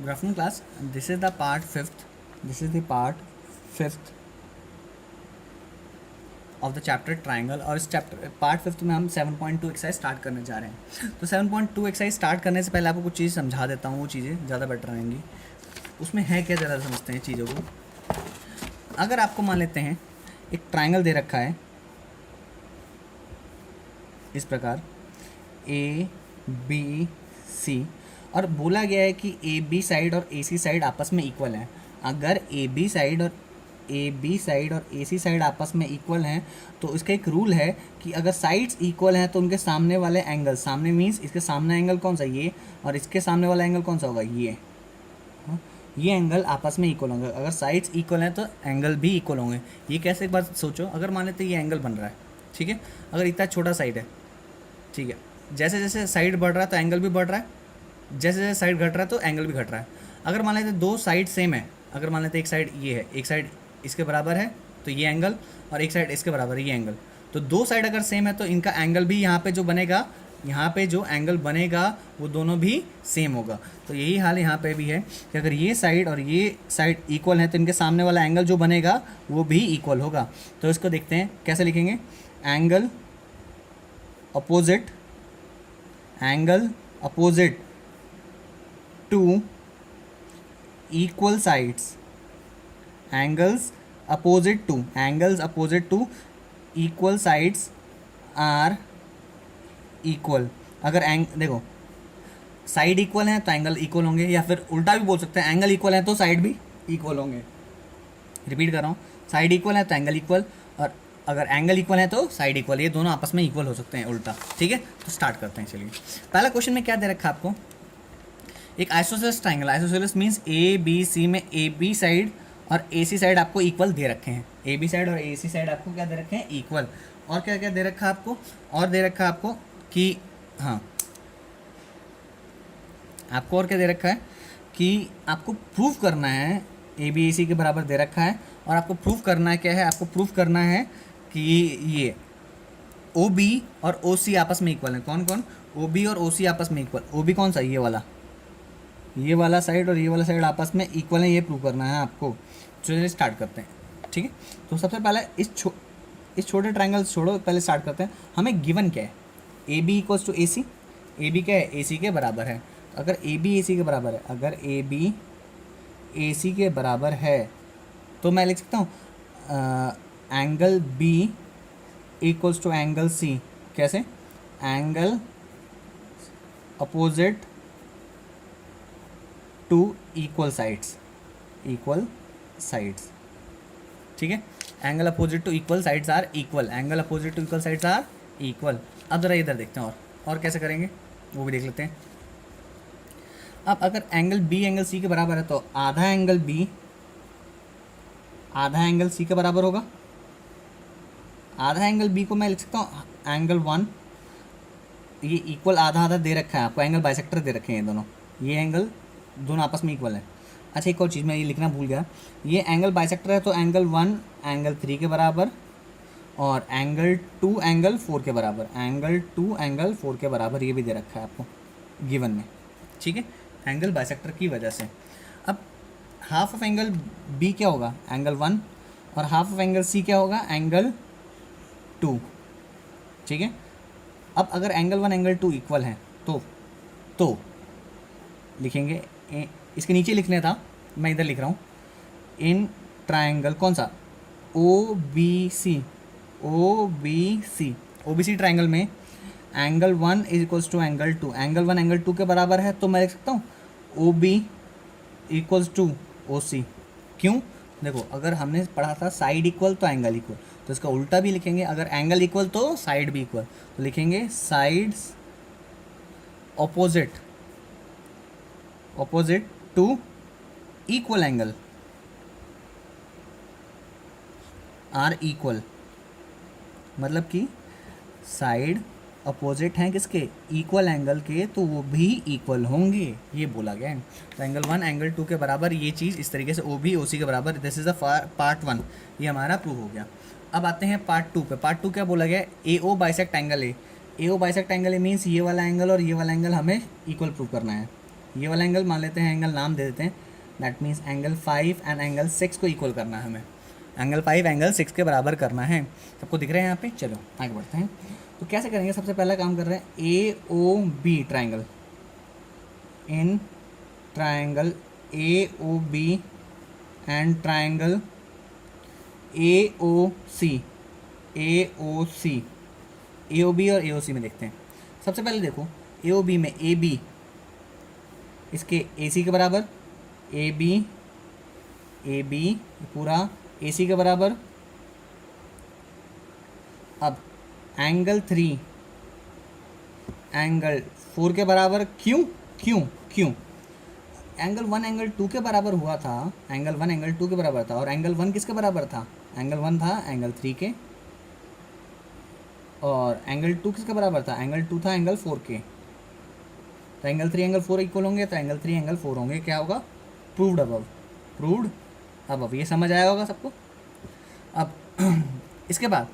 Good afternoon class. This is the part fifth. This is the part fifth of the chapter triangle और इस chapter part fifth में हम 7.2 exercise start करने जा रहे हैं। तो 7.2 एक्सरसाइज स्टार्ट करने से पहले आपको कुछ चीज़ समझा देता हूँ, वो चीज़ें ज़्यादा बेटर रहेंगी। उसमें है क्या, ज़्यादा समझते हैं चीज़ों को। अगर आपको मान लेते हैं एक ट्राइंगल दे रखा है इस प्रकार ए बी सी और बोला गया है कि ए बी साइड और ए सी साइड आपस में इक्वल है। अगर ए बी साइड और ए सी साइड आपस में इक्वल हैं तो इसका एक रूल है कि अगर साइड्स इक्वल हैं तो उनके सामने वाले एंगल, सामने मीन्स इसके सामने एंगल कौन सा, ये, और इसके सामने वाला एंगल कौन सा होगा, ये। ये एंगल आपस में इक्वल होंगे। अगर साइड्स इक्वल हैं तो एंगल भी इक्वल होंगे। ये कैसे, एक बार सोचो। अगर मान लेते ये एंगल बन रहा है, ठीक है, अगर इतना छोटा साइड है, ठीक है, जैसे जैसे साइड बढ़ रहा है तो एंगल भी बढ़ रहा है, जैसे जैसे साइड घट रहा है तो एंगल भी घट रहा है। अगर मान लेते दो साइड सेम है, अगर मान लेते एक साइड ये है, एक साइड इसके बराबर है तो ये एंगल, और एक साइड इसके बराबर है ये एंगल, तो दो साइड अगर सेम है तो इनका एंगल भी यहाँ पे जो बनेगा, यहाँ पे जो एंगल बनेगा वो दोनों भी सेम होगा। तो यही हाल यहाँ पे भी है कि अगर ये साइड और ये साइड इक्वल है तो इनके सामने वाला एंगल जो बनेगा वो भी इक्वल होगा। तो इसको देखते हैं कैसे लिखेंगे। Angle opposite to equal sides, angles opposite to equal sides are equal. अगर देखो साइड इक्वल है तो एंगल इक्वल होंगे, या फिर उल्टा भी बोल सकते हैं, एंगल इक्वल है तो साइड भी इक्वल होंगे। रिपीट कर रहा हूँ, साइड इक्वल है तो एंगल इक्वल, और अगर एंगल इक्वल है तो साइड इक्वल, ये दोनों आपस में इक्वल हो सकते हैं उल्टा। ठीक है, तो स्टार्ट करते हैं। चलिए, पहला क्वेश्चन में क्या दे रखा है आपको, एक isosceles triangle. Isosceles means A B C में ए बी साइड और ए सी साइड आपको इक्वल दे रखे हैं। ए बी साइड और ए सी साइड आपको क्या दे रखे हैं, इक्वल। और क्या क्या दे रखा है आपको, और दे रखा है आपको कि हाँ, आपको और क्या दे रखा है कि आपको प्रूफ करना है, ए बी ए सी के बराबर दे रखा है, और आपको प्रूफ करना है, क्या है, आपको प्रूफ करना है कि ये ओ बी और ओ सी आपस में इक्वल है। कौन कौन, ओ बी और ओ सी आपस में इक्वल। ओ बी कौन सा, ये वाला साइड और ये वाला साइड आपस में इक्वल है, ये प्रूव करना है आपको। चलिए स्टार्ट करते हैं। ठीक है, तो सबसे पहले इस छोटे ट्राइंगल छोड़ो, पहले स्टार्ट करते हैं। हमें गिवन क्या है, A B equals to A C. A B क्या है, ए सी के बराबर है। अगर ए बी ए सी के बराबर है, अगर ए बी ए सी के बराबर है तो मैं लिख सकता हूँ angle B equals to angle C. कैसे, angle opposite to equal sides. ठीक है, angle opposite to equal sides are equal. Angle opposite to equal sides are equal. अब जरा इधर देखते हैं और कैसे करेंगे वो भी देख लेते हैं। अब अगर एंगल बी एंगल सी के बराबर है तो आधा एंगल बी आधा एंगल सी के बराबर होगा। आधा एंगल बी को मैं लिख सकता हूँ एंगल 1। ये इक्वल आधा आधा दे रखा है आपको, एंगल बाइसेक्टर दे रखे हैं दोनों, ये एंगल दोनों आपस में इक्वल है। अच्छा, एक और चीज़ मैं ये लिखना भूल गया, ये एंगल बाइसेक्टर है तो एंगल 1 एंगल 3 के बराबर और एंगल 2 एंगल 4 के बराबर। एंगल 2 एंगल 4 के बराबर ये भी दे रखा है आपको गिवन में। ठीक है, एंगल बाइसेक्टर की वजह से। अब हाफ ऑफ एंगल बी क्या होगा, एंगल 1, और हाफ ऑफ एंगल सी क्या होगा, एंगल 2। ठीक है, अब अगर एंगल 1 एंगल 2 इक्वल हैं तो लिखेंगे, इसके नीचे लिखने था, मैं इधर लिख रहा हूँ, इन ट्राइंगल कौन सा, ओ बी सी ट्राइंगल में angle 1 is equals to angle 2। Angle 1 angle 2 के बराबर है तो मैं लिख सकता हूँ O B equals to O C. क्यों, देखो अगर हमने पढ़ा था साइड इक्वल तो एंगल इक्वल, तो इसका उल्टा भी लिखेंगे। अगर एंगल इक्वल तो साइड भी इक्वल, तो लिखेंगे sides opposite to equal angle are equal. मतलब कि साइड अपोजिट हैं किसके, इक्वल एंगल के, तो वो भी इक्वल होंगे, ये बोला गया है। तो एंगल 1 एंगल 2 के बराबर, ये चीज़ इस तरीके से ओ बी ओ सी के बराबर, दिस इज़ द पार्ट 1, ये हमारा प्रूव हो गया। अब आते हैं पार्ट 2 पे। पार्ट 2 क्या बोला गया, A O bisect angle A. A O bisect angle A means ये वाला एंगल और ये वाला एंगल हमें इक्वल प्रूव करना है। ये वाला एंगल मान लेते हैं, एंगल नाम दे देते हैं, that means angle 5 and angle 6 को इक्वल करना है हमें, एंगल 5 एंगल 6 के बराबर करना है। सबको दिख रहे हैं यहाँ पे? चलो आगे बढ़ते हैं। तो कैसे करेंगे? सबसे पहला काम कर रहे हैं A O B triangle, in triangle A O B and triangle A O C, A O C, A O B और ए ओ सी में देखते हैं। सबसे पहले देखो ए ओ बी में ए बी इसके ए सी के बराबर, ए बी पूरा ए सी के बराबर। अब एंगल 3 एंगल 4 के बराबर। क्यों क्यों क्यों? एंगल 1 एंगल 2 के बराबर हुआ था, एंगल 1 एंगल 2 के बराबर था, और एंगल 1 किसके बराबर था? एंगल 1 था एंगल 3 के, और एंगल 2 किसके बराबर था? एंगल 2 था एंगल 4 के। तो एंगल 3 एंगल 4 इक्वल होंगे, तो एंगल 3 एंगल 4 होंगे। क्या होगा? Proved above, proved above. ये समझ आया होगा सबको? अब इसके बाद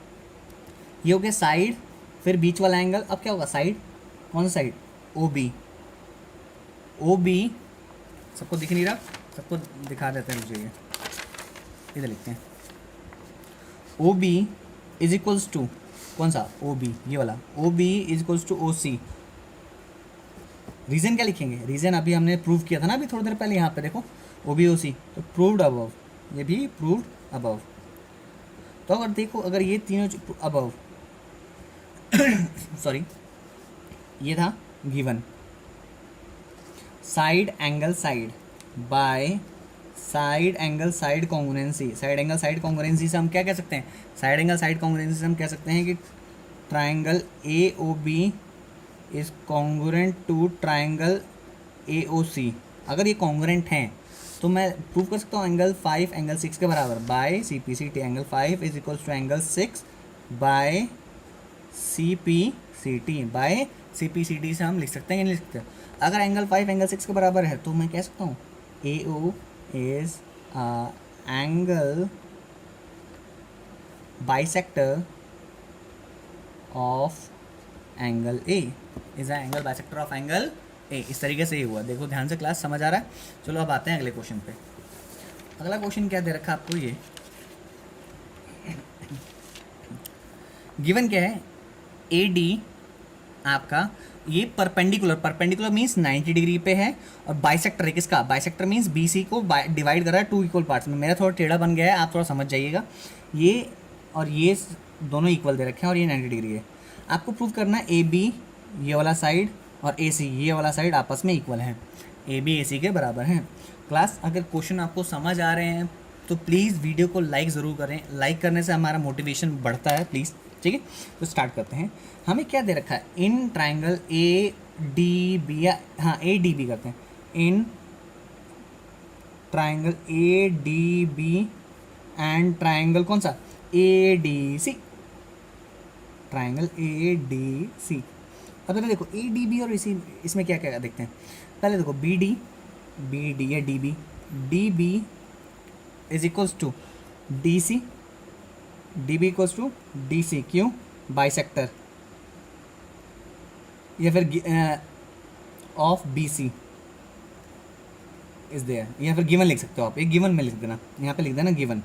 ये हो गया साइड, फिर बीच वाला एंगल। अब क्या होगा? साइड, कौन सा side? O B, O B. सबको दिख नहीं रहा? सबको दिखा देते हैं मुझे, ये इधर लिखते हैं। O B is equals to कौन सा? ओ बी, ये वाला। O B is equals to O C. Reason क्या लिखेंगे? रीजन अभी हमने प्रूव किया था ना, अभी थोड़ी देर पहले, यहाँ पे देखो ओ बी ओ सी, तो प्रूव्ड अबव, ये भी प्रूव्ड अबव। तो अगर देखो, अगर ये तीनों अबव सॉरी, ये था given side angle side by side angle side congruency. Side angle side congruency से हम क्या कह सकते हैं? साइड एंगल साइड कॉन्ग्रुएंसी से हम कह सकते हैं कि triangle A O B is congruent to triangle A O C. अगर ये कॉन्ग्रुएंट हैं तो मैं प्रूव कर सकता हूँ एंगल 5 एंगल 6 के बराबर by C P C T. Angle 5 is equals to angle 6 by C P C T. By C P C T से हम लिख सकते हैं या नहीं लिख सकते? अगर एंगल 5 एंगल 6 के बराबर है तो मैं कह सकता हूँ A O is angle bisector of angle A, is angle bisector of angle A. इस तरीके से ही हुआ। देखो ध्यान से, क्लास समझ आ रहा है? चलो अब आते हैं अगले क्वेश्चन पे। अगला क्वेश्चन क्या दे रखा है आपको? ये गिवन क्या है? ए डी आपका ये परपेंडिकुलर, परपेंडिकुलर मीन्स 90 डिग्री पे है, और बाइसेक्टर है किसका? बाइसेक्टर मीन्स बी सी को डिवाइड कर रहा है 2 इक्वल पार्ट्स में। मेरा थोड़ा टेढ़ा बन गया है, आप थोड़ा समझ जाइएगा। ये और ये दोनों इक्वल दे रखे हैं, और ये 90 डिग्री है। आपको प्रूव करना है ए बी ये वाला साइड और ए सी ये वाला साइड आपस में इक्वल है, ए बी ए सी के बराबर हैं। क्लास अगर क्वेश्चन आपको समझ आ रहे हैं तो प्लीज़ वीडियो को लाइक ज़रूर करें। लाइक करने से हमारा मोटिवेशन बढ़ता है, प्लीज़। ठीक है, तो स्टार्ट करते हैं। हमें क्या दे रखा है? In triangle A D B, या हाँ ए डी बी करते हैं। In triangle A D B and triangle कौन सा? A D C. Triangle A D C. अब पहले देखो ए डी बी और इसी इसमें क्या क्या देखते हैं। पहले देखो बी डी या D B is equals to D C, D B equals to D C. क्यों? बाइसेक्टर, या फिर of B C is there, या फिर गिवन लिख सकते हो आप। एक गिवन में लिख देना, यहाँ पे लिख देना गिवन।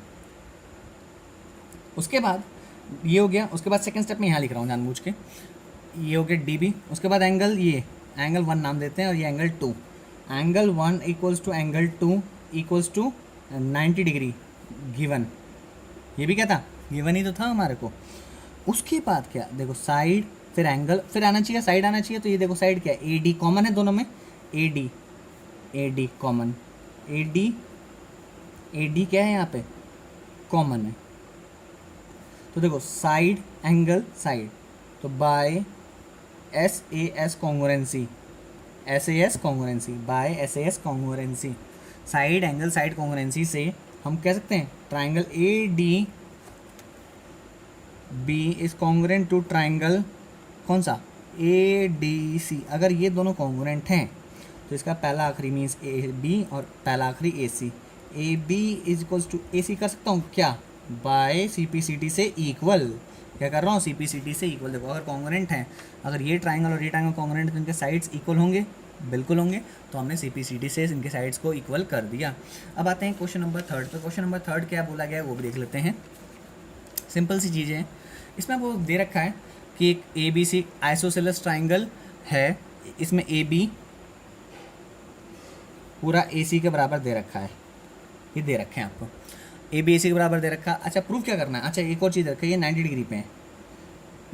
उसके बाद ये हो गया। उसके बाद सेकंड स्टेप में यहाँ लिख रहा हूँ जानबूझ के, ये हो गया डी बी। उसके बाद एंगल, ये एंगल 1 नाम देते हैं, और ये angle 2। Angle 1 equals to angle 2 equals to 90 degree given. ये भी क्या था? गिवन ही तो था हमारे को। उसके बाद क्या? देखो साइड, फिर एंगल, फिर आना चाहिए साइड आना चाहिए। तो ये देखो साइड क्या है? ए डी कॉमन है दोनों में, A D common, A D क्या है यहाँ पे? कॉमन है। तो देखो साइड एंगल साइड, तो by S A S congruency, S A S congruency, by S A S congruency, side angle side congruency से हम कह सकते हैं triangle A D B is congruent to triangle कौन सा? A D C. अगर ये दोनों कॉन्ग्रुएंट हैं तो इसका पहला आखिरी मीन्स ए बी और पहला आखिरी A C. A B is equals to A C कर सकता हूँ क्या? By C P C T से इक्वल। क्या कर रहा हूँ? सी पी सी टी से इक्वल। देखो अगर कॉन्ग्रुएंट हैं, अगर ये ट्राइंगल और ये ट्राइंगल कॉन्ग्रुएंट है तो इनके साइड्स इक्वल होंगे, बिल्कुल होंगे। तो हमने CPCD से इनके साइड्स को इक्वल कर दिया। अब आते हैं क्वेश्चन नंबर थर्ड पे। क्वेश्चन नंबर थर्ड क्या बोला गया है वो भी देख लेते हैं। सिंपल सी चीज़ें हैं इसमें। वो दे रखा है कि एक ABC आइसोसेलेस ट्राइंगल है, इसमें AB पूरा AC के बराबर दे रखा है। ये दे रखे हैं आपको, AB AC के बराबर दे रखा। अच्छा प्रूफ क्या करना है? अच्छा एक और चीज़ रखा है, ये 90 डिग्री पे है,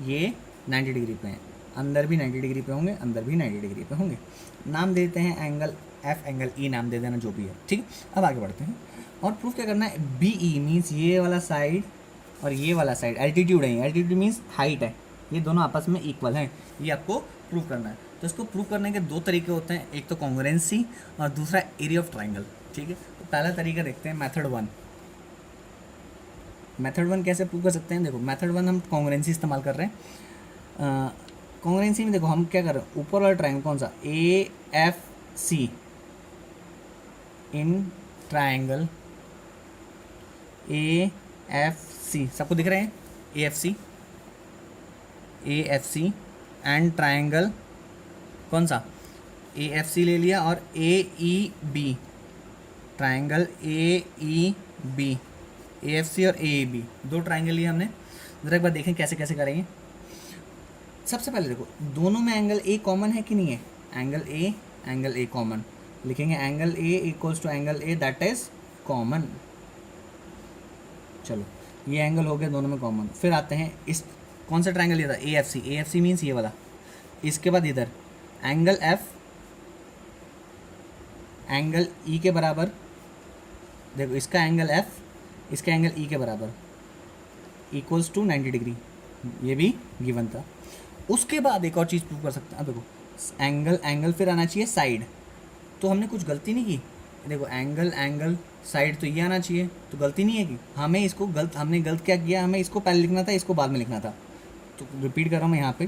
ये 90 डिग्री पे हैं, अंदर भी 90 डिग्री पे होंगे, अंदर भी 90 डिग्री पे होंगे। नाम देते हैं एंगल F, एंगल E नाम दे देना जो भी है, ठीक है। अब आगे बढ़ते हैं और प्रूफ क्या करना है। BE मीन्स ये वाला साइड और ये वाला साइड एल्टीट्यूड है, एल्टीट्यूड मीन्स हाइट है, ये दोनों आपस में इक्वल हैं, ये आपको प्रूफ करना है। तो इसको प्रूफ करने के दो तरीके होते हैं, एक तो कॉन्ग्रुएंसी और दूसरा एरिया ऑफ ट्राइंगल, ठीक है। तो पहला तरीका देखते हैं मेथड वन। मेथड वन कैसे प्रूव कर सकते हैं? देखो मेथड वन हम कॉन्ग्रुएंसी इस्तेमाल कर रहे हैं। कॉन्ग्रुएंसी में देखो हम क्या कर रहे हैं, ऊपर वाला ट्राइंगल कौन सा, AFC इन ट्राइंगल AFC, सबको दिख रहे हैं AFC एंड ट्राइंगल कौन सा, AFC ले लिया, और AEB ट्राइंगल AEB, AFC और AEB दो ट्राइंगल लिए हमने। ज़रा एक बार देखें कैसे कैसे करेंगे। सबसे पहले देखो दोनों में एंगल A कॉमन है कि नहीं है, एंगल A कॉमन, लिखेंगे angle A equals to angle A that is common. चलो ये एंगल हो गया दोनों में कॉमन। फिर आते हैं इस कौन सा ट्राइंगल लिया था, AFC मीन्स ये वाला। इसके बाद इधर एंगल F एंगल E के बराबर, देखो इसका एंगल F इसका एंगल E के बराबर इक्वल्स टू 90 डिग्री, ये भी गिवन था। उसके बाद एक और चीज़ प्रूव कर सकते हैं। देखो एंगल फिर आना चाहिए साइड, तो हमने कुछ गलती नहीं की। देखो एंगल साइड तो ये आना चाहिए, तो गलती नहीं है कि हमने गलत क्या किया, हमें इसको पहले लिखना था, इसको बाद में लिखना था। तो रिपीट कर रहा हूँ मैं यहाँ पे,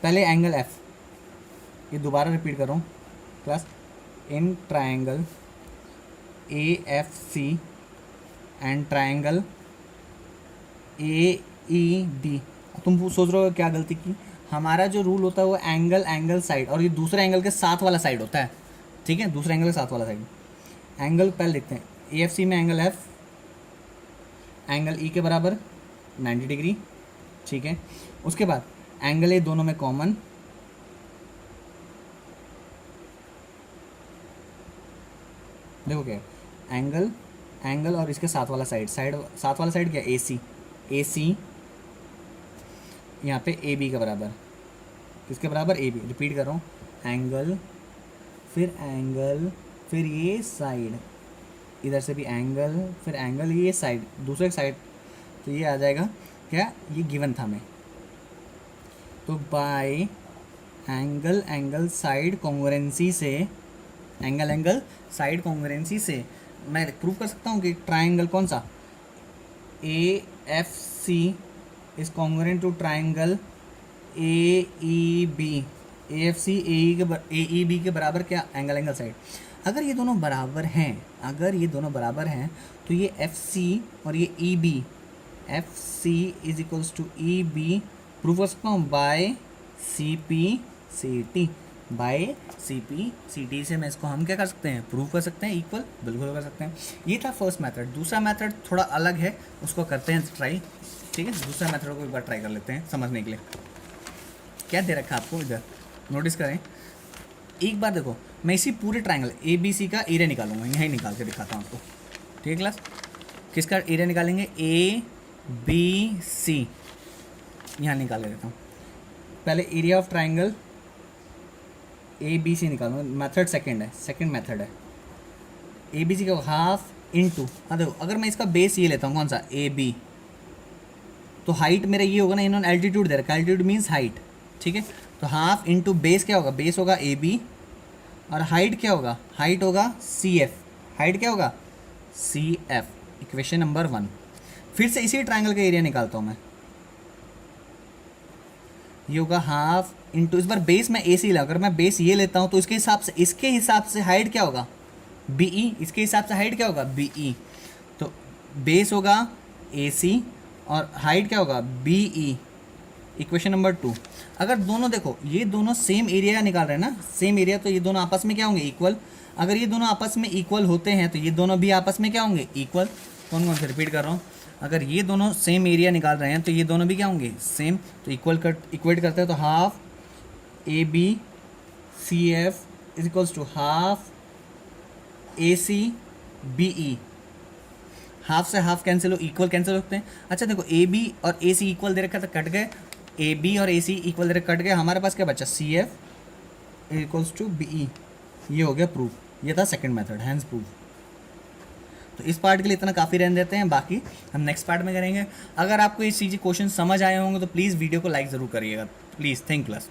पहले एंगल F, ये दोबारा रिपीट कर रहा हूँ class, in triangle AFC and triangle AEB। तुम सोच रहे हो क्या गलती की, हमारा जो रूल होता है वो एंगल साइड, और ये दूसरे एंगल के साथ वाला साइड होता है, ठीक है, दूसरे एंगल के साथ वाला साइड। एंगल पहले लिखते हैं, AFC में एंगल F एंगल E के बराबर 90 डिग्री, ठीक है। उसके बाद एंगल A दोनों में कॉमन, देखो क्या एंगल और इसके साथ वाला साथ वाला साइड क्या, AC यहाँ पे AB के बराबर, किसके बराबर, AB। रिपीट कर रहा हूँ, एंगल फिर ये साइड, इधर से भी एंगल फिर एंगल, ये साइड दूसरे साइड, तो ये आ जाएगा क्या, ये गिवन था हमें। तो बाय एंगल साइड कॉन्ग्रुएंसी से, एंगल साइड कॉन्ग्रुएंसी से मैं प्रूव कर सकता हूँ कि ट्राइंगल कौन सा, AFC is congruent to triangle AEB, AFC AEB के बराबर क्या, एंगल साइड। अगर ये दोनों बराबर हैं तो ये FC और ये EB, FC is equals to EB prove कर सकता हूँ बाय CPCT से। मैं इसको हम क्या कर सकते हैं, प्रूव कर सकते हैं, इक्वल बिल्कुल कर सकते हैं। ये था फर्स्ट मेथड। दूसरा मेथड थोड़ा अलग है, उसको करते हैं ट्राई, ठीक है। दूसरा मेथड को एक बार ट्राई कर लेते हैं समझने के लिए। क्या दे रखा है आपको, इधर नोटिस करें एक बार। देखो मैं इसी पूरे ट्राइंगल ABC का एरिया निकालूंगा, यहीं निकाल के दिखाता हूँ आपको, ठीक है क्लास। किसका एरिया निकालेंगे, ABC, यहाँ निकाल के देता हूँ। पहले एरिया ऑफ ट्राइंगल ABC निकालूंगा, मेथड सेकंड मेथड है। ABC का हाफ इंटू, हाँ देखो अगर मैं इसका बेस ये लेता हूँ कौन सा, AB, तो हाइट मेरा ये होगा ना, इन्होंने एल्टीट्यूड दे रखा है, एल्टीट्यूड मीन्स हाइट, ठीक है। तो हाफ इंटू बेस क्या होगा, बेस होगा AB, और हाइट क्या होगा, हाइट होगा CF, हाइट क्या होगा CF। Equation number 1। फिर से इसी ट्राइंगल का एरिया निकालता हूँ मैं, ये होगा हाफ इंटू, इस बार बेस में AC ला, अगर मैं बेस ये लेता हूँ तो इसके हिसाब से हाइट क्या होगा BE, इसके हिसाब से हाइट क्या होगा BE। तो बेस होगा AC और हाइट क्या होगा BE इक्वेशन नंबर 2, अगर दोनों देखो ये दोनों सेम एरिया निकाल रहे हैं ना, सेम एरिया, तो ये दोनों आपस में क्या होंगे, इक्वल। अगर ये दोनों आपस में इक्वल होते हैं तो ये दोनों भी आपस में क्या होंगे, इक्वल। कौन कौन से रिपीट कर रहा हूँ, अगर ये दोनों सेम एरिया निकाल रहे हैं तो ये दोनों भी क्या होंगे, सेम। तो इक्वेट करते हैं तो half A B C F is equals to half A C B E. Half से हाफ कैंसिल हो, इक्वल कैंसिल होते हैं। अच्छा देखो ए बी और ए सी इक्वल दे रखा था, कट गए। ए बी और ए सी इक्वल दे रखा, कट गए। हमारे पास क्या बचा, C F equals to B E. ये हो गया प्रूफ, ये था सेकंड मेथड, हैंस प्रूफ। तो इस पार्ट के लिए इतना काफ़ी रहने देते हैं, बाकी हम नेक्स्ट पार्ट में करेंगे। अगर आपको ये चीज़ें क्वेश्चन समझ आए होंगे तो प्लीज़ वीडियो को लाइक ज़रूर करिएगा, प्लीज़। Thank you class.